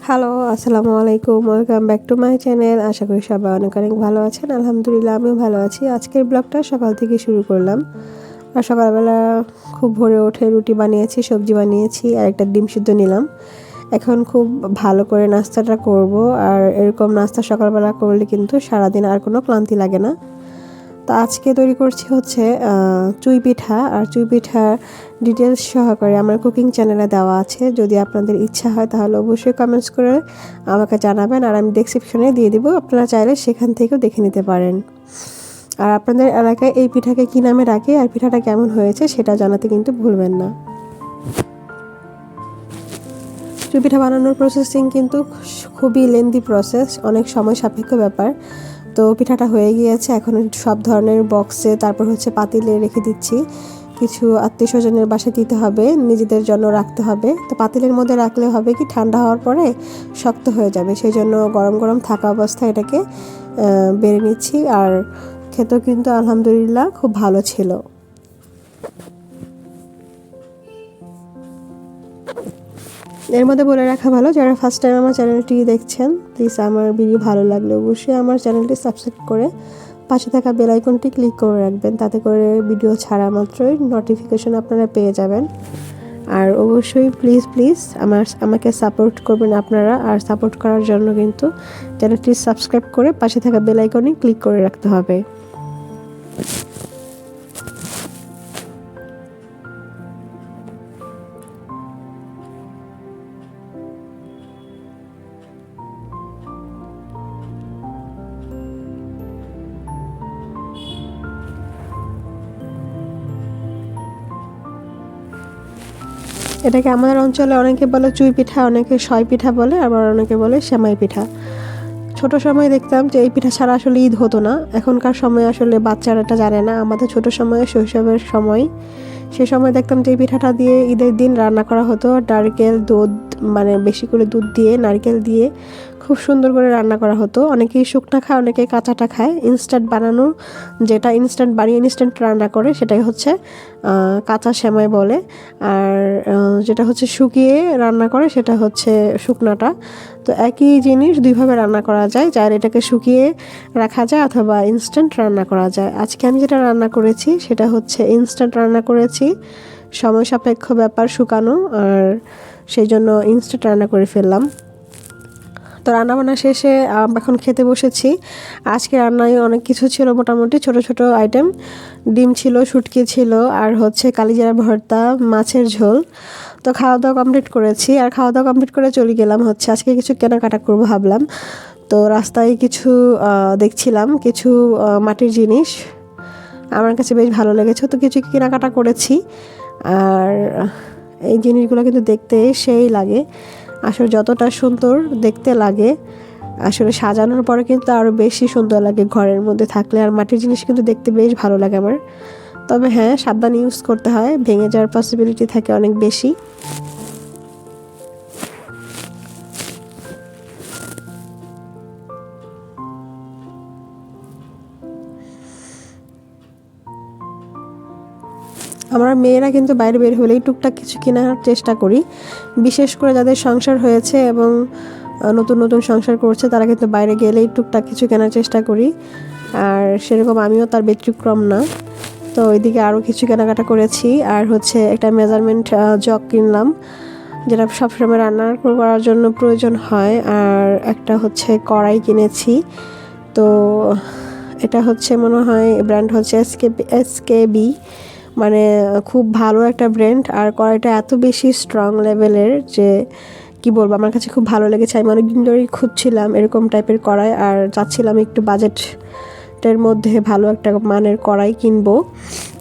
Hello, আসসালামু আলাইকুম। Welcome back to my channel. আশা করি সবাই অনেক অনেক ভালো আছেন। আলহামদুলিল্লাহ আমিও ভালো আছি। আজকের ব্লগটা সকাল থেকে শুরু করলাম। আর সকালবেলা খুব ভোরে উঠে রুটি বানিয়েছি, সবজি বানিয়েছি আর একটা ডিম সিদ্ধ নিলাম। এখন খুব ভালো করে নাস্তাটা করব। আর এরকম নাস্তা সকালবেলা করলে কিন্তু সারাদিন আর কোনো ক্লান্তি লাগে না। তো আজকে তৈরি করছি হচ্ছে চুই পিঠা। আর চুই পিঠার ডিটেলস সহকারে আমার কুকিং চ্যানেলে দেওয়া আছে। যদি আপনাদের ইচ্ছা হয় তাহলে অবশ্যই কমেন্টস করে আমাকে জানাবেন, আর আমি ডেসক্রিপশনে দিয়ে দিব, আপনারা চাইলে সেখান থেকেও দেখে নিতে পারেন। আর আপনাদের এলাকায় এই পিঠাকে কী নামে ডাকে আর পিঠাটা কেমন হয়েছে সেটা জানাতে কিন্তু ভুলবেন না। চুই পিঠা বানানোর প্রসেসিং কিন্তু খুবই লেন্দি প্রসেস, অনেক সময় সাপেক্ষ ব্যাপার। তো পিঠাটা হয়ে গিয়েছে, এখন সব ধরনের বক্সে তারপর হচ্ছে পাতিলে রেখে দিচ্ছি। কিছু আত্মীয় স্বজনের বাসায় দিতে হবে, নিজেদের জন্য রাখতে হবে। তো পাতিলের মধ্যে রাখলে হবে কি ঠান্ডা হওয়ার পরে শক্ত হয়ে যাবে, সেই জন্য গরম গরম থাকা অবস্থায় এটাকে বেড়ে নিচ্ছি। আর খেতেও কিন্তু আলহামদুলিল্লাহ খুব ভালো ছিল। এর মধ্যে বলে রাখা ভালো, যারা ফার্স্ট টাইম আমার চ্যানেলটি দেখছেন প্লিজ আমার ভিডিও ভালো লাগলে অবশ্যই আমার চ্যানেলটি সাবস্ক্রাইব করে পাশে থাকা বেল আইকনটি ক্লিক করে রাখবেন, তাতে করে ভিডিও ছাড়া মাত্রই নোটিফিকেশন আপনারা পেয়ে যাবেন। আর অবশ্যই প্লিজ আমাকে সাপোর্ট করবেন আপনারা। আর সাপোর্ট করার জন্য কিন্তু চ্যানেলটি সাবস্ক্রাইব করে পাশে থাকা বেল আইকনে ক্লিক করে রাখতে হবে। এটাকে আমাদের অঞ্চলে অনেকে বলে চুই পিঠা, অনেকে সয় পিঠা বলে, আবার অনেকে বলে সেমাই পিঠা। ছোট সময় দেখতাম যে এই পিঠা ছাড়া আসলে ঈদ হতো না। এখনকার সময় আসলে বাচ্চারা এটা জানে না। আমাদের ছোট সময়ে শৈশবের সময়, সে সময় দেখতাম যে এই পিঠাটা দিয়ে ঈদের দিন রান্না করা হতো। নারকেল দুধ, মানে বেশি করে দুধ দিয়ে নারকেল দিয়ে খুব সুন্দর করে রান্না করা হতো। অনেকেই শুকনা খায়, অনেকেই কাঁচাটা খায়। ইনস্ট্যান্ট বানানো, যেটা ইনস্ট্যান্ট বানিয়ে ইনস্ট্যান্ট রান্না করে সেটাই হচ্ছে কাঁচা সেমাই বলে। আর যেটা হচ্ছে শুকিয়ে রান্না করে সেটা হচ্ছে শুকনাটা। তো একই জিনিস দুইভাবে রান্না করা যায়, যার এটাকে শুকিয়ে রাখা যায় অথবা ইনস্ট্যান্ট রান্না করা যায়। আজকে আমি যেটা রান্না করেছি সেটা হচ্ছে ইনস্ট্যান্ট রান্না করেছি। সময় সাপেক্ষ ব্যাপার শুকানো, আর সেই জন্য ইনস্ট্যান্ট রান্না করে ফেললাম। তো রান্নাবান্না শেষে এখন খেতে বসেছি। আজকে রান্নায় অনেক কিছু ছিল, মোটামুটি ছোট ছোট আইটেম। ডিম ছিল, শুটকি ছিল, আর হচ্ছে কালিজিরা ভর্তা, মাছের ঝোল। তো খাওয়া দাওয়া কমপ্লিট করেছি, আর খাওয়া দাওয়া কমপ্লিট করে চলে গেলাম হচ্ছে আজকে কিছু কেনাকাটা করবো ভাবলাম। তো রাস্তায় কিছু দেখছিলাম, কিছু মাটির জিনিস আমার কাছে বেশ ভালো লেগেছে, তো কিছু কেনাকাটা করেছি। আর এই জিনিসগুলো কিন্তু দেখতে সেই লাগে, আসলে যতটা সুন্দর দেখতে লাগে আসলে সাজানোর পরে কিন্তু আরও বেশি সুন্দর লাগে ঘরের মধ্যে থাকলে। আর মাটির জিনিস কিন্তু দেখতে বেশ ভালো লাগে আমার। তবে হ্যাঁ, সাবধানে ইউজ করতে হয়, ভেঙে যাওয়ার পসিবিলিটি থাকে অনেক বেশি। আমরা মেয়েরা কিন্তু বাইরে বের হলেই টুকটাক কিছু কেনার চেষ্টা করি, বিশেষ করে যাদের সংসার হয়েছে এবং নতুন নতুন সংসার করছে তারা কিন্তু বাইরে গেলেই টুকটাক কিছু কেনার চেষ্টা করি। আর সেরকম আমিও তার ব্যতিক্রম না। তো ওইদিকে আরও কিছু কেনাকাটা করেছি। আর হচ্ছে একটা মেজারমেন্ট জগ কিনলাম, যেটা সবসময় রান্না করার জন্য প্রয়োজন হয়। আর একটা হচ্ছে কড়াই কিনেছি। তো এটা হচ্ছে মনে হয় ব্র্যান্ড হচ্ছে এসকেবি, মানে খুব ভালো একটা ব্র্যান্ড। আর কড়াইটা এত বেশি স্ট্রং লেভেলের যে কি বলবো, আমার কাছে খুব ভালো লেগেছে। আমি অনেকদিন ধরেই খুঁজছিলাম এরকম টাইপের কড়াই, আর চাচ্ছিলাম একটু বাজেটের মধ্যে ভালো একটা মানের কড়াই কিনবো।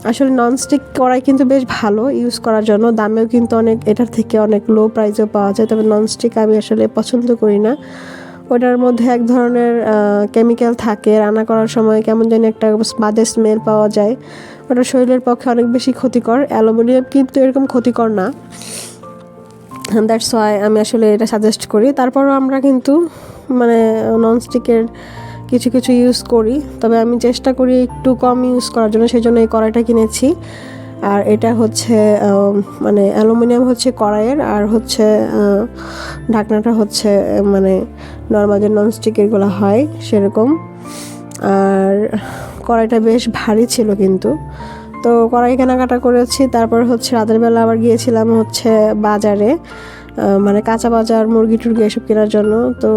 আসলে ননস্টিক কড়াই কিন্তু বেশ ভালো ইউজ করার জন্য, দামেও কিন্তু অনেক এটার থেকে অনেক লো প্রাইসেও পাওয়া যায়। তবে ননস্টিক আমি আসলে পছন্দ করি না। ওটার মধ্যে এক ধরনের কেমিক্যাল থাকে, রান্না করার সময় কেমন জানি একটা বাজে স্মেল পাওয়া যায়। ওটা শরীরের পক্ষে অনেক বেশি ক্ষতিকর। অ্যালুমিনিয়াম কিন্তু এরকম ক্ষতিকর না, দ্যাটস ওয়াই আমি আসলে এটা সাজেস্ট করি। তারপরও আমরা কিন্তু মানে ননস্টিকের কিছু কিছু ইউজ করি, তবে আমি চেষ্টা করি একটু কম ইউজ করার জন্য, সেই জন্য এই কড়াইটা কিনেছি। আর এটা হচ্ছে মানে অ্যালুমিনিয়াম হচ্ছে কড়াইয়ের, আর হচ্ছে ঢাকনাটা হচ্ছে মানে নর্মাল যে ননস্টিকেরগুলো হয় সেরকম। আর কড়াইটা বেশ ভারী ছিল কিন্তু। তো কড়াই কেনাকাটা করেছি। তারপর হচ্ছে রাতের বেলা আবার গিয়েছিলাম হচ্ছে বাজারে, মানে কাঁচা বাজার, মুরগি টুরগি এসব কেনার জন্য। তো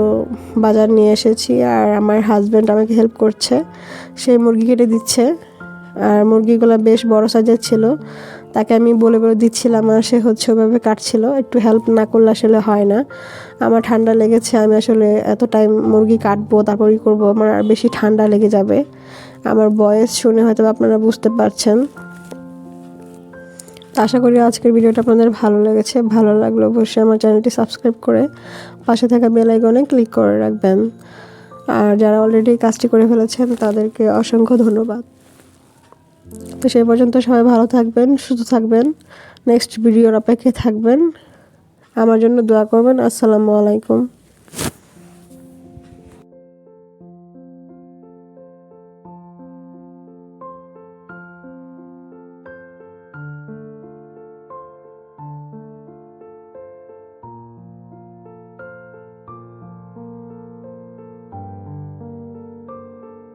বাজার নিয়ে এসেছি, আর আমার হাজব্যান্ড আমাকে হেল্প করছে, সেই মুরগি কেটে দিচ্ছে। আর মুরগিগুলো বেশ বড় সাইজের ছিল, তাকে আমি বলে বলে দিচ্ছিলাম, আর সে হচ্ছে ওইভাবে কাটছিল। একটু হেল্প না করলে আসলে হয় না। আমার ঠান্ডা লেগেছে, আমি আসলে এত টাইম মুরগি কাটবো তারপরই করবো, আমার আর বেশি ঠান্ডা লেগে যাবে। আমার ভয়েস শুনে হয়তো আপনারা বুঝতে পারছেন। তো আশা করি আজকের ভিডিওটা আপনাদের ভালো লেগেছে। ভালো লাগলে অবশ্যই আমার চ্যানেলটি সাবস্ক্রাইব করে পাশে থাকা বেল আইকনে ক্লিক করে রাখবেন। আর যারা অলরেডি কাজটি করে ফেলেছেন তাদেরকে অসংখ্য ধন্যবাদ। তো সেই পর্যন্ত সবাই ভালো থাকবেন, সুস্থ থাকবেন, নেক্সট ভিডিওর অপেক্ষায় থাকবেন, আমার জন্য দোয়া করবেন। আসসালামু আলাইকুম।